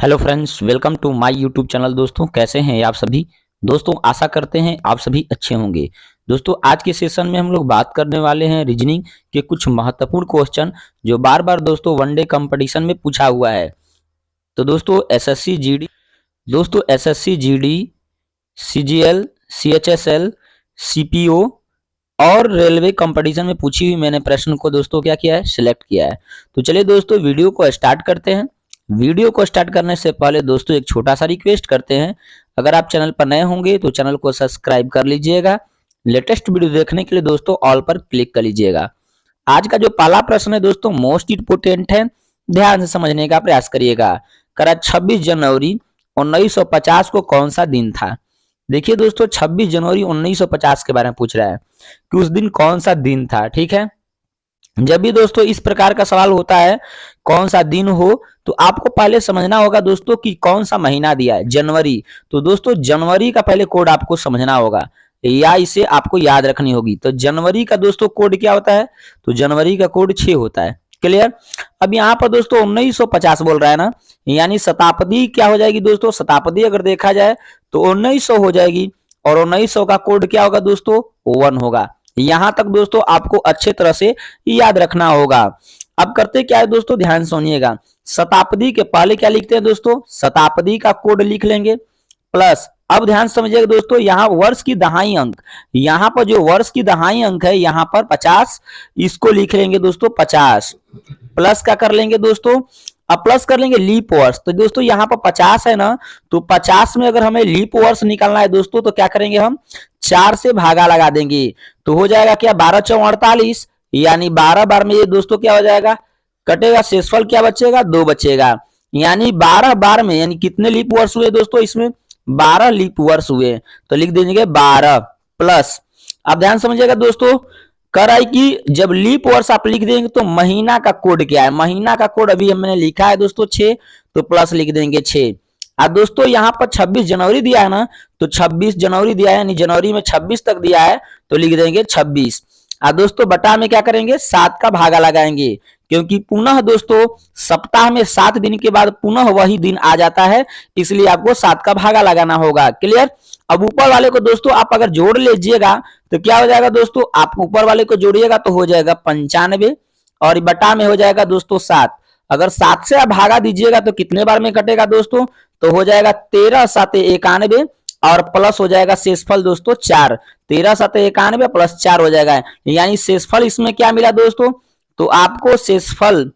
Hello friends, welcome to my YouTube channel. दोस्तों, कैसे हैं आप सभी। दोस्तों, आशा करते हैं आप सभी अच्छे होंगे। दोस्तों, आज के सेशन में हम लोग बात करने वाले हैं रीजनिंग के कुछ महत्वपूर्ण क्वेश्चन जो बार बार दोस्तों वनडे कंपटीशन में पूछा हुआ है। तो दोस्तों जीडी, सीजीएल, सीएचएसएल, सीपीओ और रेलवे कंपटीशन में पूछी हुई मैंने प्रश्न को दोस्तों क्या किया है, सिलेक्ट किया है। तो चलिए दोस्तों वीडियो को स्टार्ट करते हैं। वीडियो को स्टार्ट करने से पहले दोस्तों एक छोटा सा रिक्वेस्ट करते हैं, अगर आप चैनल पर नए होंगे तो चैनल को सब्सक्राइब कर लीजिएगा। लेटेस्ट वीडियो देखने के लिए दोस्तों ऑल पर क्लिक कर लीजिएगा। आज का जो पहला प्रश्न है दोस्तों मोस्ट इंपोर्टेंट है, ध्यान से समझने का प्रयास करिएगा। करा 26 जनवरी 1950 को कौन सा दिन था। देखिए दोस्तों 26 जनवरी 1950 के बारे में पूछ रहा है कि उस दिन कौन सा दिन था। ठीक है, जब भी दोस्तों इस प्रकार का सवाल होता है कौन सा दिन हो तो आपको पहले समझना होगा दोस्तों कि कौन सा महीना दिया है, जनवरी। तो दोस्तों जनवरी का पहले कोड आपको समझना होगा या इसे आपको याद रखनी होगी। तो जनवरी का दोस्तों कोड क्या होता है, तो जनवरी का कोड 6 होता है। क्लियर। अब यहाँ पर दोस्तों 1950 बोल रहा है ना, यानी शताब्दी क्या हो जाएगी दोस्तों, शताब्दी अगर देखा जाए तो 1900 हो जाएगी और 1900 का कोड क्या होगा दोस्तों, 1 होगा। यहां तक दोस्तों आपको अच्छे तरह से याद रखना होगा। अब करते क्या है दोस्तों, ध्यान सुनिएगा। शताब्दी के पहले क्या लिखते हैं दोस्तों, शताब्दी का कोड लिख लेंगे प्लस, अब ध्यान समझिएगा दोस्तों, यहाँ वर्ष की दहाई अंक, यहाँ पर जो वर्ष की दहाई अंक है यहाँ पर 50, इसको लिख लेंगे दोस्तों 50 प्लस क्या कर लेंगे दोस्तों, अब प्लस कर लेंगे लीप वर्ष। तो दोस्तों यहाँ पर 50 है ना, तो 50 में अगर हमें लीप वर्ष निकालना है दोस्तों तो क्या करेंगे, हम 4 से भागा लगा देंगे तो हो जाएगा क्या, 12 चौक 48, यानी 12 बार में ये दोस्तों क्या हो जाएगा, कटेगा, शेषफल क्या बचेगा, 2 बचेगा। यानी 12 बार में यानी कितने लीप वर्ष हुए दोस्तों, इसमें 12 लीप वर्ष हुए। तो लिख दीजिए 12 प्लस, अब ध्यान समझिएगा दोस्तों, कर आई कि जब लीप वर्ष आप लिख देंगे तो महीना का कोड क्या है, महीना का कोड अभी हमने लिखा है दोस्तों 6, तो प्लस लिख देंगे 6। अब दोस्तों यहाँ पर 26 जनवरी दिया है ना, तो 26 जनवरी दिया है यानी जनवरी में 26 तक दिया है तो लिख देंगे 26। अब दोस्तों बटा में क्या करेंगे, 7 का भागा लगाएंगे, क्योंकि पुनः दोस्तों सप्ताह में 7 दिन के बाद पुनः वही दिन आ जाता है, इसलिए आपको 7 का भागा लगाना होगा। क्लियर। अब ऊपर वाले को दोस्तों आप अगर जोड़ लीजिएगा तो क्या हो जाएगा दोस्तों, आप ऊपर वाले को जोड़िएगा तो हो जाएगा 95 और बटा में हो जाएगा दोस्तों 7। अगर 7 से आप भागा दीजिएगा तो कितने बार में कटेगा दोस्तों, तो हो जाएगा 13 7 91 और प्लस हो जाएगा शेषफल दोस्तों 4, 13 7 91 प्लस 4 हो जाएगा, यानी शेषफल इसमें क्या मिला दोस्तों, तो आपको शेषफल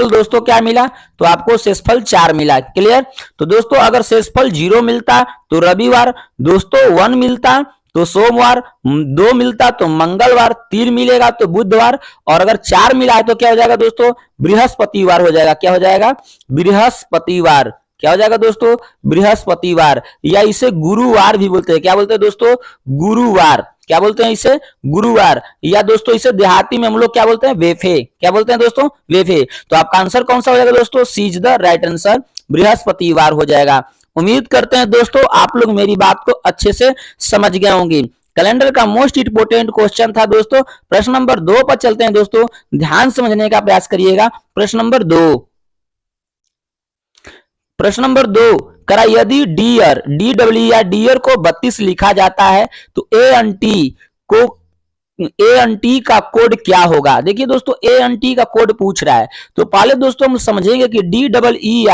दोस्तों क्या मिला, तो आपको शेषफल 4 मिला। क्लियर। तो दोस्तों अगर शेषफल 0 मिलता तो रविवार, दोस्तों 1 मिलता तो सोमवार, 2 मिलता तो मंगलवार, 3 मिलेगा तो बुधवार, और अगर 4 मिला है तो क्या हो जाएगा दोस्तों, बृहस्पतिवार हो जाएगा। क्या हो जाएगा, बृहस्पतिवार। क्या हो जाएगा दोस्तों, बृहस्पतिवार, या इसे गुरुवार भी बोलते हैं। क्या बोलते हैं दोस्तों, गुरुवार। क्या बोलते हैं इसे, गुरुवार, या दोस्तों इसे देहाती में हम लोग क्या बोलते हैं, वेफे। क्या बोलते हैं दोस्तों, वेफे। तो आपका आंसर कौन सा हो जाएगा दोस्तों, सी इज द राइट आंसर, बृहस्पतिवार हो जाएगा। उम्मीद करते हैं दोस्तों आप लोग मेरी बात को अच्छे से समझ गए होंगे। कैलेंडर का मोस्ट इंपोर्टेंट क्वेश्चन था दोस्तों। प्रश्न नंबर 2 पर चलते हैं दोस्तों, ध्यान समझने का प्रयास करिएगा। प्रश्न नंबर 2, प्रश्न नंबर 2, करा यदि डियर, डी डब्ल्यू या डियर को 32 लिखा जाता है तो ए एन टी का कोड क्या होगा। देखिए दोस्तों ए एन टी का कोड पूछ रहा है, तो पहले दोस्तों हम समझेंगे कि डी डबल ई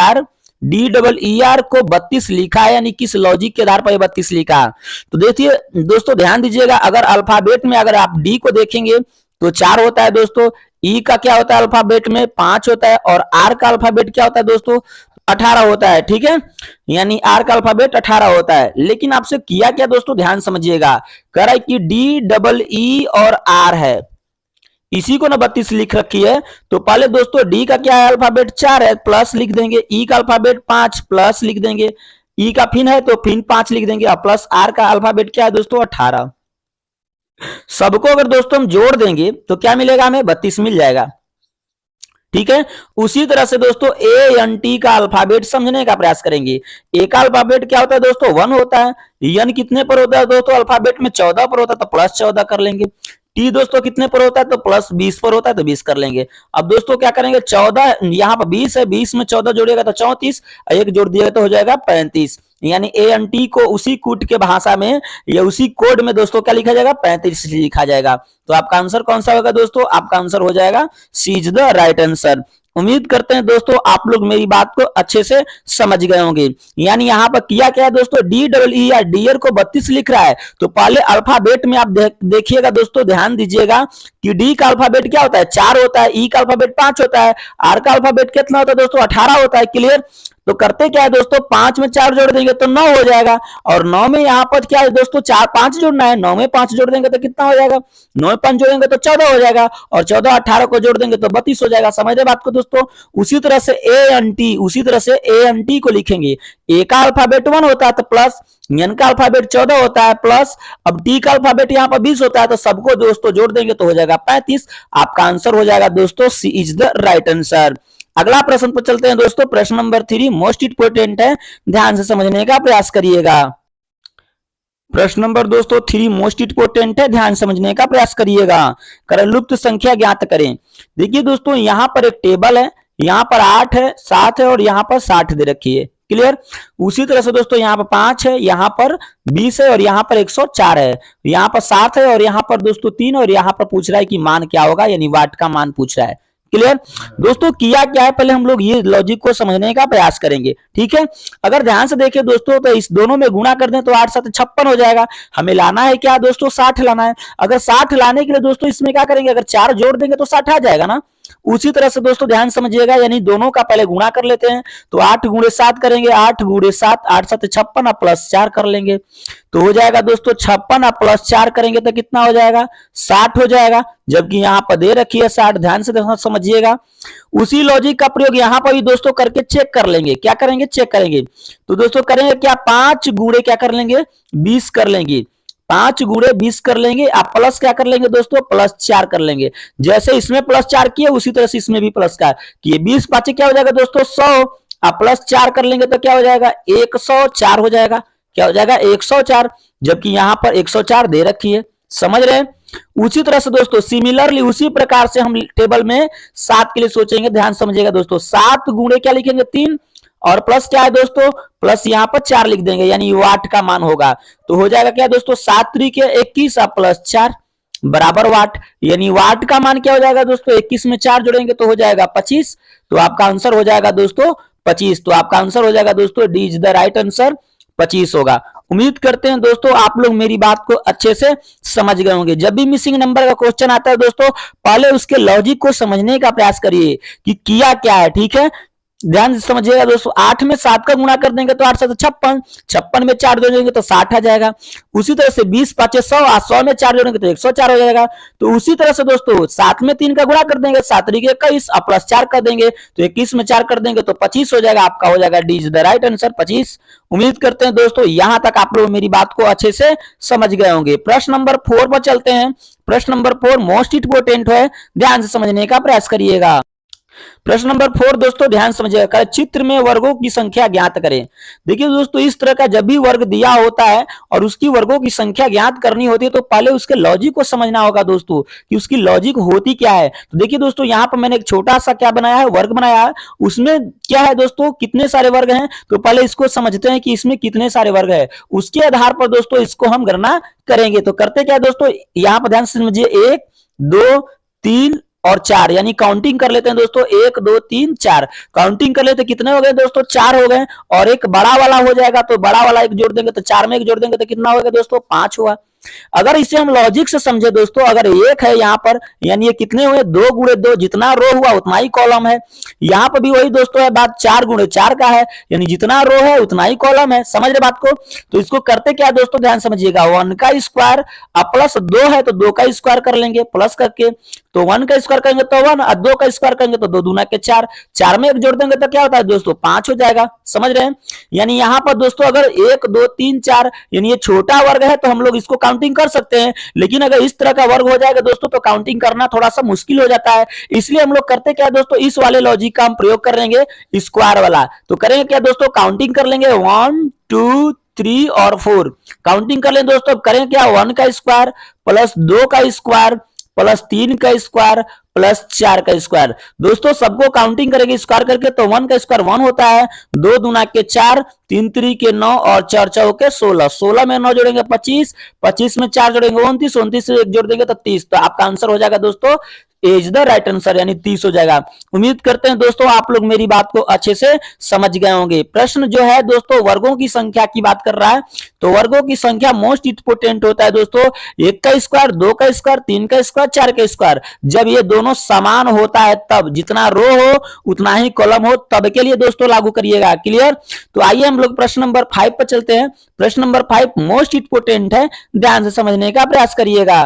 आर को 32 लिखा है, यानी किस लॉजिक के आधार पर 32 लिखा। तो देखिए दोस्तों ध्यान दीजिएगा, अगर अल्फाबेट में अगर आप डी को देखेंगे तो 4 होता है दोस्तों, ई का क्या होता है अल्फाबेट में 5 होता है, और आर का अल्फाबेट क्या होता है दोस्तों, 18 होता है। ठीक है, यानी आर का अल्फाबेट 18 होता है। लेकिन आपसे किया क्या दोस्तों, ध्यान समझिएगा, कह रहा है कि डी डबल ई और आर है, इसी को ना 32 लिख रखी है। तो पहले दोस्तों डी का क्या है अल्फाबेट 4 है, प्लस लिख देंगे, ई का अल्फाबेट 5 प्लस लिख देंगे, ई का फिन है तो फिन 5 लिख देंगे, और प्लस आर का अल्फाबेट क्या है दोस्तों 18। सबको अगर दोस्तों हम जोड़ देंगे तो क्या मिलेगा, हमें 32 मिल जाएगा। ठीक है, उसी तरह से दोस्तों ए एन टी का अल्फाबेट समझने का प्रयास करेंगे। ए का अल्फाबेट क्या होता है दोस्तों 1 होता है, एन कितने पर होता है दोस्तों, अल्फाबेट में 14 पर होता है, तो प्लस 14 कर लेंगे। टी दोस्तों कितने पर होता है, तो प्लस 20 पर होता है, तो 20 कर लेंगे। अब दोस्तों क्या करेंगे, 14 यहाँ पर 20 है, 20 में 14 जोड़िएगा तो 34, एक जोड़ दिएगा तो हो जाएगा 35। यानी ए एन टी को उसी कूट के भाषा में या उसी कोड में दोस्तों क्या लिखा जाएगा, 35 लिखा जाएगा। तो आपका आंसर कौन सा होगा दोस्तों, आपका आंसर हो जाएगा सी इज द राइट आंसर। उम्मीद करते हैं दोस्तों आप लोग मेरी बात को अच्छे से समझ गए होंगे। यानी यहाँ पर किया क्या है दोस्तों, डी डबल ई या डियर को 32 लिख रहा है, तो पहले अल्फाबेट में आप देखिएगा दोस्तों, ध्यान दीजिएगा कि डी का अल्फाबेट क्या होता है, 4 होता है, ई का अल्फाबेट 5 होता है, आर का अल्फाबेट कितना होता है दोस्तों, 18 होता है। क्लियर। तो करते क्या है दोस्तों, 5 में 4 जोड़ देंगे तो 9 हो जाएगा, और 9 में यहाँ पर क्या है दोस्तों, 4 5 जोड़ना है, 9 में 5 जोड़ देंगे तो कितना हो जाएगा, 9 में 5 जोड़ेंगे तो 14 हो जाएगा, और 14 18 को जोड़ देंगे तो 32 हो जाएगा। समझ रहे बात को दोस्तों। उसी तरह से ए एन टी को लिखेंगे, ए का अल्फाबेट 1 होता है तो प्लस, एन का अल्फाबेट 14 होता है प्लस, अब टी का अल्फाबेट यहाँ पर 20 होता है, तो सबको दोस्तों जोड़ देंगे तो हो जाएगा 35। आपका आंसर हो जाएगा दोस्तों सी इज द राइट आंसर। अगला प्रश्न पर चलते हैं दोस्तों, प्रश्न नंबर 3 मोस्ट इंपोर्टेंट है, ध्यान से समझने का प्रयास करिएगा। प्रश्न नंबर दोस्तों 3 मोस्ट इंपोर्टेंट है, ध्यान समझने का प्रयास करिएगा। करें लुप्त संख्या ज्ञात करें। देखिए दोस्तों यहाँ पर एक टेबल है, यहाँ पर 8 है, 7 है और यहाँ पर 60 दे रखी है। क्लियर। उसी तरह से दोस्तों यहाँ पर 5 है, यहाँ पर 20 है और यहाँ पर 104 है, यहाँ पर 7 है और यहाँ पर दोस्तों 3 और यहाँ पर पूछ रहा है कि मान क्या होगा, यानी वाट का मान पूछ रहा है। क्लियर दोस्तों। किया क्या है, पहले हम लोग ये लॉजिक को समझने का प्रयास करेंगे। ठीक है। अगर ध्यान से देखें दोस्तों, तो इस दोनों में गुणा कर दें तो 8 7 56 हो जाएगा। हमें लाना है क्या दोस्तों, 60 लाना है। अगर 60 लाने के लिए दोस्तों इसमें क्या करेंगे, अगर 4 जोड़ देंगे तो 60 आ जाएगा ना। उसी तरह से दोस्तों ध्यान समझिएगा, यानी दोनों का पहले गुणा कर लेते हैं, तो 8 गुणे 7 करेंगे, 8 गुणे 7 8 7 56 प्लस 4 कर लेंगे तो हो जाएगा दोस्तों 56 प्लस 4 करेंगे तो कितना हो जाएगा, 60 हो जाएगा। जबकि यहाँ पर दे रखी है 60, ध्यान से समझिएगा। उसी लॉजिक का प्रयोग यहाँ पर भी दोस्तों करके चेक कर लेंगे। क्या करेंगे, चेक करेंगे। तो दोस्तों करेंगे क्या, 5 गुणे क्या कर लेंगे, 20 कर लेंगे, 5 गुणे 20 कर लेंगे। आप प्लस क्या कर लेंगे दोस्तों, प्लस 4 कर लेंगे। जैसे इसमें प्लस 4 किए उसी तरह से इसमें भी प्लस 4 किए। 20 5 क्या हो जाएगा दोस्तों, 100। आप प्लस 4 कर लेंगे तो क्या हो जाएगा, 104 हो जाएगा। क्या हो जाएगा, 104। जबकि यहाँ पर 104 दे रखी है। समझ रहे हैं। उसी तरह से दोस्तों सिमिलरली उसी प्रकार से हम टेबल में 7 के लिए सोचेंगे। ध्यान समझिएगा दोस्तों, 7 गुणे क्या लिखेंगे, 3 और प्लस क्या है दोस्तों, प्लस यहाँ पर 4 लिख देंगे, यानी वाट का मान होगा। तो हो जाएगा क्या दोस्तों, 7 3 के 21 प्लस 4 बराबर वाट। यानी वाट का मान क्या हो जाएगा दोस्तों, 21 में 4 जोड़ेंगे तो हो जाएगा 25। तो आपका आंसर हो जाएगा दोस्तों 25। तो आपका आंसर हो जाएगा दोस्तों D is the right answer, 25 होगा। उम्मीद करते हैं दोस्तों आप लोग मेरी बात को अच्छे से समझ गए होंगे। जब भी मिसिंग नंबर का क्वेश्चन आता है दोस्तों, पहले उसके लॉजिक को समझने का प्रयास करिए कि किया क्या है। ठीक है। ध्यान से समझिएगा दोस्तों, 8 में 7 का गुणा कर देंगे तो 8 7 56, 56 में 4 जोड़ेंगे तो 60 आ जाएगा। उसी तरह से 20 5 100, 100 में 4 जोड़ेंगे तो 104 हो जाएगा। तो उसी तरह से दोस्तों 7 में 3 का गुणा कर देंगे, 7 3 के 21 प्लस 4 कर देंगे तो 21 में 4 कर देंगे तो 25 हो जाएगा। आपका हो जाएगा D is the right answer, 25। उम्मीद करते हैं दोस्तों यहां तक आप लोग मेरी बात को अच्छे से समझ गए होंगे। प्रश्न नंबर 4 पर चलते हैं। प्रश्न नंबर 4 मोस्ट इंपोर्टेंट है, ध्यान से समझने का प्रयास करिएगा। प्रश्न नंबर 4 दोस्तों ध्यान समझिएगा, चित्र में वर्गों की संख्या ज्ञात करें। देखिए दोस्तों, इस तरह का जब भी वर्ग दिया होता है और उसकी वर्गों की संख्या ज्ञात करनी होती है तो पहले उसके लॉजिक को समझना होगा दोस्तों कि उसकी लॉजिक होती क्या है। तो देखिए दोस्तों, यहाँ पर मैंने एक छोटा सा क्या बनाया है, वर्ग बनाया है। उसमें क्या है दोस्तों, कितने सारे वर्ग हैं, तो पहले इसको समझते हैं कि इसमें कितने सारे वर्ग है। उसके आधार पर दोस्तों इसको हम गणना करेंगे। तो करते क्या दोस्तों, यहाँ पर ध्यान से समझिए, 1 2 3 और 4, यानी काउंटिंग कर लेते हैं दोस्तों, 1 2 3 4 काउंटिंग कर लेते, कितने हो गए दोस्तों, 4 हो गए। और एक बड़ा वाला हो जाएगा तो बड़ा वाला एक जोड़ देंगे तो 4 में एक जोड़ देंगे तो कितना हो गया दोस्तों, 5 हुआ। अगर इसे हम लॉजिक से समझे दोस्तों, अगर 1 है यहाँ पर, यानी ये कितने हुए, 2 गुणे 2, जितना रो हुआ उतना ही कॉलम है। यहाँ पर भी वही दोस्तों है बात, 4 गुणे 4 का है, यानी जितना रो है उतना ही कॉलम है। समझ रहे बात को। तो इसको करते क्या दोस्तों, ध्यान समझिएगा, 1 का स्क्वायर प्लस 2 है तो 2 का स्क्वायर कर लेंगे प्लस करके। तो 1 का स्क्वायर करेंगे तो 1 और 2 का स्क्वायर करेंगे तो 2 दूना के 4, 4 में एक जोड़ देंगे तो क्या होता है दोस्तों, 5 हो जाएगा। समझ रहे हैं। यानी यहाँ पर दोस्तों अगर 1 2 3 4 यानी ये छोटा वर्ग है तो हम लोग इसको काउंटिंग कर सकते हैं, लेकिन अगर इस तरह का वर्ग हो जाएगा दोस्तों तो काउंटिंग करना थोड़ा सा मुश्किल हो जाता है। इसलिए हम लोग करते क्या दोस्तों, इस वाले लॉजिक का हम प्रयोग करेंगे, स्क्वायर वाला। तो करेंगे क्या दोस्तों, काउंटिंग कर लेंगे, 1 2 3 और 4। काउंटिंग कर लें दोस्तों, करें क्या, 1 का स्क्वायर प्लस 2 का स्क्वायर प्लस 3 का स्क्वायर प्लस 4 का स्क्वायर। दोस्तों सबको काउंटिंग करेंगे स्क्वायर करके, तो 1 का स्क्वायर 1 होता है, 2 दूना के 4, 3 3 के 9 और 4 4 के 16, 16 में 9 जोड़ेंगे 25, 25 में 4 जोड़ेंगे 29, 29 से 1 जोड़ देंगे तो 30। तो आपका आंसर हो जाएगा दोस्तों इज द राइट आंसर, यानी 30 हो जाएगा। उम्मीद करते हैं दोस्तों आप लोग मेरी बात को अच्छे से समझ गए होंगे। प्रश्न जो है दोस्तों वर्गों की संख्या की बात कर रहा है, तो वर्गों की संख्या मोस्ट इंपोर्टेंट होता है दोस्तों, 1 का स्क्वायर, 2 का स्क्वायर, 3 का स्क्वायर, 4 का स्क्वायर। जब ये दोनों समान होता है तब, जितना रो हो उतना ही कॉलम हो, तब के लिए दोस्तों लागू करिएगा। क्लियर? तो आइए हम लोग प्रश्न नंबर 5 पर चलते हैं। प्रश्न नंबर 5 मोस्ट इंपोर्टेंट है, ध्यान से समझने का प्रयास करिएगा।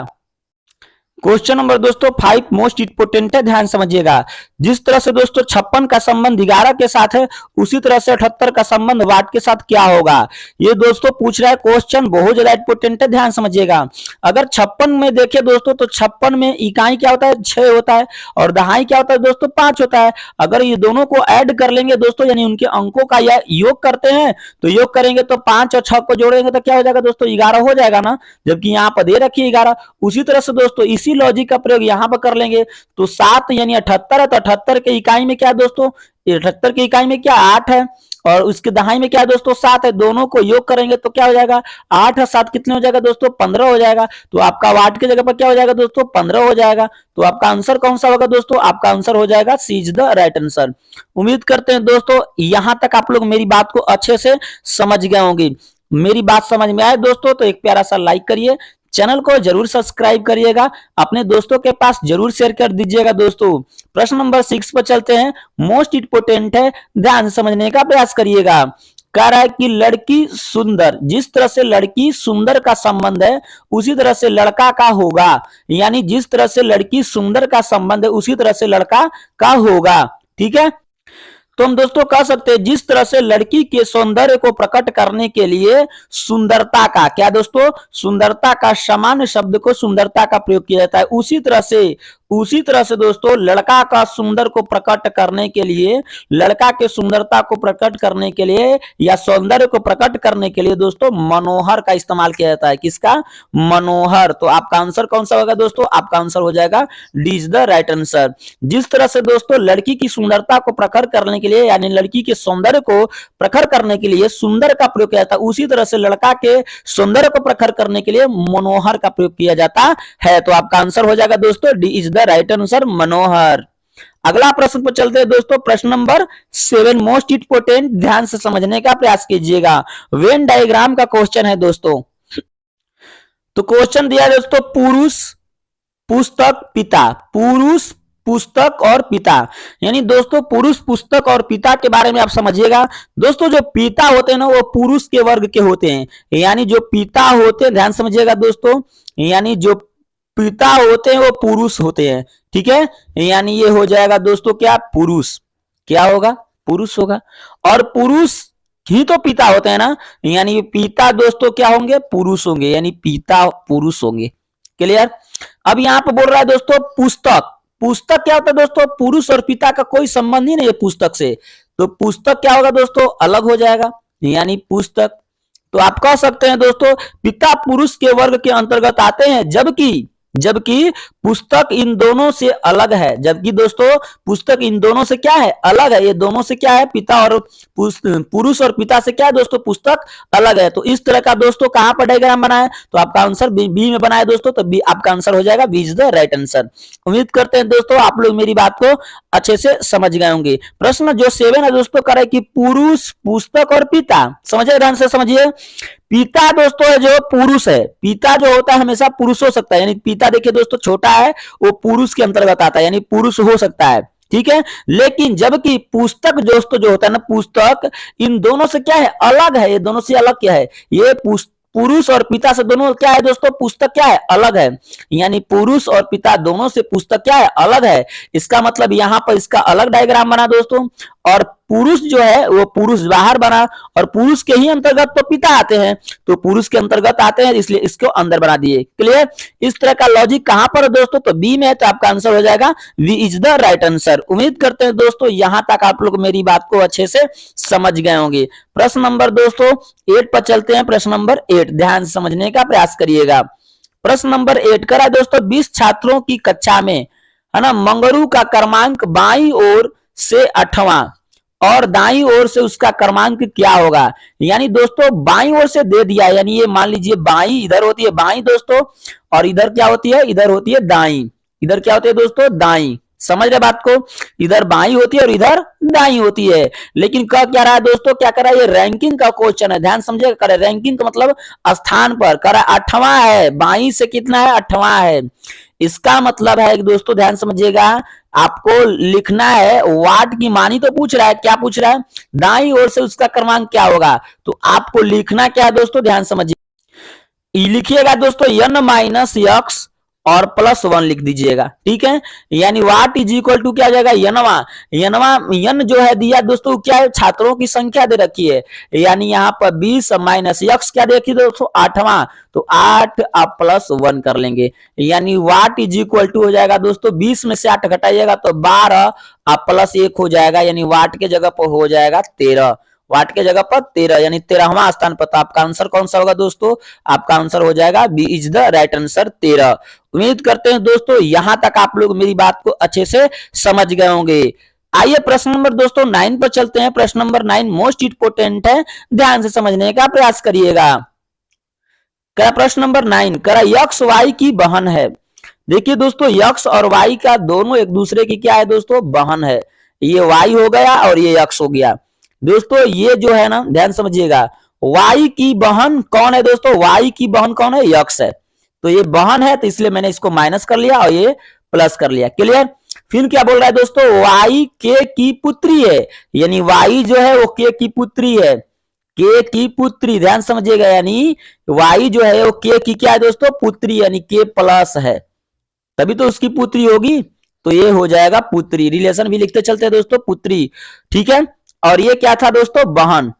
क्वेश्चन नंबर दोस्तों 5 मोस्ट इंपोर्टेंट है, ध्यान समझिएगा। जिस तरह से दोस्तों 56 का संबंध 11 के साथ है, उसी तरह से 78 का संबंध 8 के साथ क्या होगा। ये दोस्तों पूछ रहा है क्वेश्चन, बहुत ज्यादा इंपोर्टेंट है, ध्यान समझिएगा। अगर 56 में देखे दोस्तों तो 56 में इकाई क्या होता है, 6 होता है, और दहाई क्या होता है दोस्तों, 5 होता है। अगर ये दोनों को ऐड कर लेंगे दोस्तों, यानी उनके अंकों का या योग करते हैं, तो योग करेंगे तो 5 और 6 को जोड़ेंगे तो क्या हो जाएगा दोस्तों, 11 हो जाएगा ना, जबकि यहाँ पर दे रखी है 11। उसी तरह से दोस्तों इसी लॉजिक का प्रयोग यहां पर कर लेंगे, तो 7 यानी 78 है, तो 78 के इकाई में क्या है दोस्तों, 78 की इकाई में क्या 8 है, और उसके दहाई में क्या है दोस्तों 7 है। दोनों को योग करेंगे तो क्या हो जाएगा, 8 और 7 कितने हो जाएगा दोस्तों, 15 हो जाएगा। तो आपका 8 की जगह पर क्या हो जाएगा दोस्तों, 15 हो जाएगा। तो आपका आंसर कौन सा होगा दोस्तों, आपका आंसर हो जाएगा सी इज द राइट आंसर। उम्मीद करते हैं दोस्तों यहां तक आप लोग मेरी बात को अच्छे से समझ गए होंगे। मेरी बात समझ में आए दोस्तों तो एक प्यारा सा लाइक करिए, चैनल को जरूर सब्सक्राइब करिएगा, अपने दोस्तों के पास जरूर शेयर कर दीजिएगा दोस्तों। प्रश्न नंबर 6 पर चलते हैं, मोस्ट इंपोर्टेंट है, ध्यान समझने का प्रयास करिएगा। कह रहा है कि लड़की सुंदर, जिस तरह से लड़की सुंदर का संबंध है उसी तरह से लड़का का होगा, यानी जिस तरह से लड़की सुंदर का संबंध है उसी तरह से लड़का का होगा। ठीक है, तो हम दोस्तों कह सकते हैं जिस तरह से लड़की के सौंदर्य को प्रकट करने के लिए सुंदरता का, क्या दोस्तों, सुंदरता का सामान्य शब्द को सुंदरता का प्रयोग किया जाता है, उसी तरह से दोस्तों लड़का का सुंदर को प्रकट करने के लिए, लड़का के सुंदरता को प्रकट करने के लिए या सौंदर्य को प्रकट करने के लिए दोस्तों मनोहर का इस्तेमाल किया जाता है। किसका, मनोहर। तो आपका आंसर कौन सा होगा दोस्तों, आपका आंसर हो जाएगा D is the right answer. जिस तरह से दोस्तों लड़की की सुंदरता को प्रखर करने के लिए, यानी लड़की के सौंदर्य को प्रखर करने के लिए सुंदर का प्रयोग किया जाता है, उसी तरह से लड़का के सौंदर्य को प्रखर करने के लिए मनोहर का प्रयोग किया जाता है। तो आपका आंसर हो जाएगा दोस्तों D is the right answer, Manohar. अगला प्रश्न पर चलते हैं दोस्तों, प्रश्न नंबर 7 मोस्ट इंपोर्टेंट, ध्यान से समझने का प्रयास कीजिएगा। वेन डायग्राम का क्वेश्चन है दोस्तों। तो क्वेश्चन दिया है दोस्तों, पुरुष पुस्तक पिता, पुरुष पुस्तक और पिता, यानी दोस्तों पुरुष पुस्तक और पिता के बारे में आप समझिएगा। दोस्तों जो पिता होते हैं ना वो पुरुष के वर्ग के होते हैं, यानी जो पिता होते हैं, ध्यान समझिएगा दोस्तों, यानी जो पिता होते हैं वो पुरुष होते हैं। ठीक है, यानी ये हो जाएगा दोस्तों क्या, पुरुष, क्या होगा, पुरुष होगा। और पुरुष ही तो पिता होते हैं ना, यानी पिता दोस्तों क्या होंगे, पुरुष होंगे, यानी पिता पुरुष होंगे। क्लियर? अब यहाँ पे बोल रहा है दोस्तों पुस्तक, पुस्तक क्या होता है दोस्तों, पुरुष और पिता का कोई संबंध ही नहीं है पुस्तक से, तो पुस्तक क्या होगा दोस्तों, अलग हो जाएगा, यानी पुस्तक। तो आप कह सकते हैं दोस्तों पिता पुरुष के वर्ग के अंतर्गत आते हैं, जबकि पुस्तक इन दोनों से अलग है, जबकि दोस्तों पुस्तक इन दोनों से क्या है, अलग है। ये दोनों से क्या है, पिता और पुरुष और पिता से क्या है दोस्तों, पुस्तक अलग है। तो इस तरह का दोस्तों कहां पर डायग्राम बनाए, तो आपका आंसर बी में बनाए दोस्तों, तो बी आपका आंसर हो जाएगा, B is the right answer. उम्मीद करते हैं दोस्तों आप लोग मेरी बात को अच्छे से समझ गए होंगे। प्रश्न जो 7 है दोस्तों करे कि पुरुष पुस्तक और पिता, समझिए ध्यान से समझिए। पिता दोस्तों है जो पुरुष है, पिता जो होता है हमेशा पुरुष हो सकता है, यानी पिता देखिए दोस्तों छोटा है वो पुरुष के अंतर्गत आता है, यानी पुरुष हो सकता है। ठीक है, लेकिन जबकि पुस्तक दोस्तों जो होता है ना, पुस्तक इन दोनों से क्या है, अलग है। ये दोनों से अलग क्या है, ये पुरुष और पिता से दोनों क्या है दोस्तों, पुस्तक क्या है, अलग है, यानी पुरुष और पिता दोनों से पुस्तक क्या है, अलग है। इसका मतलब यहां पर इसका अलग डायग्राम बना दोस्तों, और पुरुष जो है वो पुरुष बाहर बना, और पुरुष के ही अंतर्गत तो पिता आते हैं, तो पुरुष के अंतर्गत आते हैं, इसलिए इसको अंदर बना दिए। क्लियर? इस तरह का लॉजिक कहां पर है दोस्तों? तो बी में है, तो आपका आंसर हो जाएगा V is the right answer. उम्मीद करते हैं दोस्तों यहां तक आप लोग मेरी बात को अच्छे से समझ गए होंगे। प्रश्न नंबर दोस्तों 8 पर चलते हैं। प्रश्न नंबर 8 ध्यान से समझने का प्रयास करिएगा। प्रश्न नंबर 8 करा दोस्तों, 20 छात्रों की कक्षा में, है ना, मंगरू का क्रमांक बाईं ओर से 8वां और दाईं ओर से उसका क्रमांक क्या होगा? यानी दोस्तों बाईं ओर से दे दिया, यानी ये मान लीजिए बाईं इधर होती है बाईं दोस्तों, और इधर क्या होती है? इधर होती है दाईं। इधर क्या होती है दोस्तों? दाईं। समझ रहे बात को? इधर बाईं होती है और इधर दाईं होती है। लेकिन कह क्या रहा है दोस्तों? क्या कर रहा है? ये रैंकिंग का क्वेश्चन है, ध्यान समझिएगा। करे रैंकिंग का मतलब स्थान पर, कर 8वां है, बाईं से कितना है? 8वां है। इसका मतलब है कि दोस्तों ध्यान समझिएगा, आपको लिखना है वाट की मानी, तो पूछ रहा है, क्या पूछ रहा है? दाईं ओर से उसका क्रमांक क्या होगा? तो आपको लिखना क्या है दोस्तों? ध्यान समझिए, लिखिएगा दोस्तों n माइनस एक्स और +1 लिख दीजिएगा, ठीक है। यानी वाट इज इक्वल टू क्या हो जाएगा? n जो है दिया दोस्तों, क्या है? छात्रों की संख्या दे रखी है, यानी यहाँ पर 20 माइनस एक्स क्या देखिए दोस्तों? 8वां, तो 8 आप +1 कर लेंगे, यानी वाट इज इक्वल टू हो जाएगा दोस्तों 20 में से 8 घटाइएगा तो 12 आप +1 हो जाएगा, यानी वाट के जगह पर हो जाएगा 13। वाट के जगह पर 13, यानी 13वां स्थान पर। तो आपका आंसर कौन सा होगा दोस्तों? आपका आंसर हो जाएगा B is the right answer 13। उम्मीद करते हैं दोस्तों यहां तक आप लोग मेरी बात को अच्छे से समझ गए होंगे। आइए प्रश्न नंबर दोस्तों 9 पर चलते हैं। प्रश्न नंबर 9 मोस्ट इंपोर्टेंट है, ध्यान से समझने का प्रयास करिएगा। क्या प्रश्न नंबर 9 करा यक्स वाई की बहन है। देखिए दोस्तों यक्स और वाई का दोनों एक दूसरे की क्या है दोस्तों? बहन है। ये वाई हो गया और ये यक्स हो गया दोस्तों। ये जो है ना, ध्यान समझिएगा, वाई की बहन कौन है दोस्तों? वाई की बहन कौन है? यक्स है। तो ये बहन है, तो इसलिए मैंने इसको माइनस कर लिया और ये प्लस कर लिया। क्लियर? फिर क्या बोल रहा है दोस्तों? वाई के की पुत्री है, यानी वाई जो है वो के की पुत्री है। के की पुत्री, ध्यान समझिएगा, यानी वाई जो है वो के की क्या है दोस्तों? पुत्री, यानी के प्लस है, तभी तो उसकी पुत्री होगी। तो ये हो जाएगा पुत्री। रिलेशन भी लिखते चलते हैं दोस्तों, पुत्री, ठीक है। और ये क्या था दोस्तों? बहन।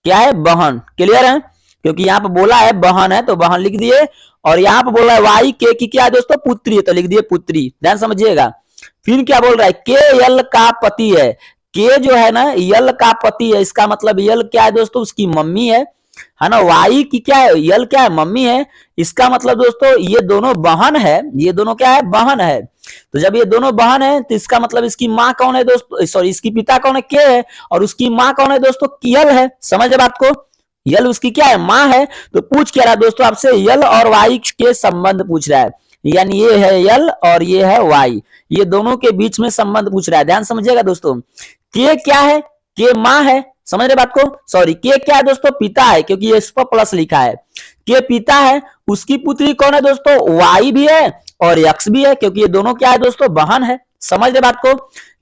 क्या है? बहन। क्लियर है? क्योंकि यहाँ पे बोला है बहन है तो बहन लिख दिए, और यहाँ पे बोल रहा है वाई के की क्या है दोस्तों? पुत्री है, तो लिख दिए पुत्री। ध्यान समझिएगा। फिर क्या बोल रहा है? के यल का पति है। के जो है ना यल का पति है, इसका मतलब यल क्या है दोस्तों? उसकी मम्मी है ना। वाई की क्या है? यल क्या है? मम्मी है। इसका मतलब दोस्तों ये दोनों बहन है, ये दोनों क्या है? बहन है। तो जब ये दोनों बहन है तो इसका मतलब इसकी माँ कौन है दोस्तों? सॉरी, इसकी पिता कौन है? के है, और उसकी माँ कौन है दोस्तों? यल है। समझ बात को? यल उसकी क्या है? माँ है। तो पूछ क्या रहा है दोस्तों आपसे? यल और वाई के संबंध पूछ रहा है, यानी ये है यल और ये है वाई, ये दोनों के बीच में संबंध पूछ रहा है। ध्यान समझिएगा दोस्तों, के क्या है? के माँ है। समझ रहे बात को? सॉरी, के क्या है दोस्तों? पिता है, क्योंकि ये इस पर प्लस लिखा है। के पिता है, उसकी पुत्री कौन है दोस्तों? वाई भी है और यक्स भी है, क्योंकि ये दोनों क्या है दोस्तों? बहन है। समझ रहे बात को?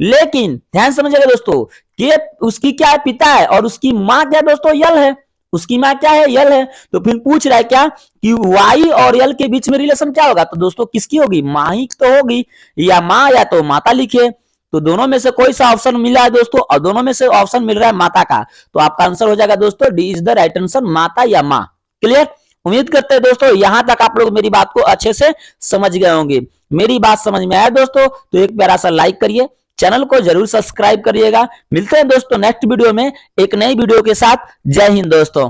लेकिन ध्यान समझिएगा दोस्तों, के उसकी क्या है? पिता है, और उसकी माँ क्या है दोस्तों? यल है। उसकी माँ क्या है? यल है। तो फिर पूछ रहा है क्या कि वाई और यल के बीच में रिलेशन क्या होगा? तो दोस्तों किसकी होगी? माँ ही तो होगी, या माँ या तो माता लिखे। तो दोनों में से कोई सा ऑप्शन मिला है दोस्तों? और दोनों में से ऑप्शन मिल रहा है माता का, तो आपका आंसर हो जाएगा दोस्तों D is the right answer, माता या माँ। क्लियर? उम्मीद करते हैं दोस्तों यहां तक आप लोग मेरी बात को अच्छे से समझ गए होंगे। मेरी बात समझ में आया दोस्तों तो एक प्यारा सा लाइक करिए, चैनल को जरूर सब्सक्राइब करिएगा। मिलते हैं दोस्तों नेक्स्ट वीडियो में एक नई वीडियो के साथ। जय हिंद दोस्तों।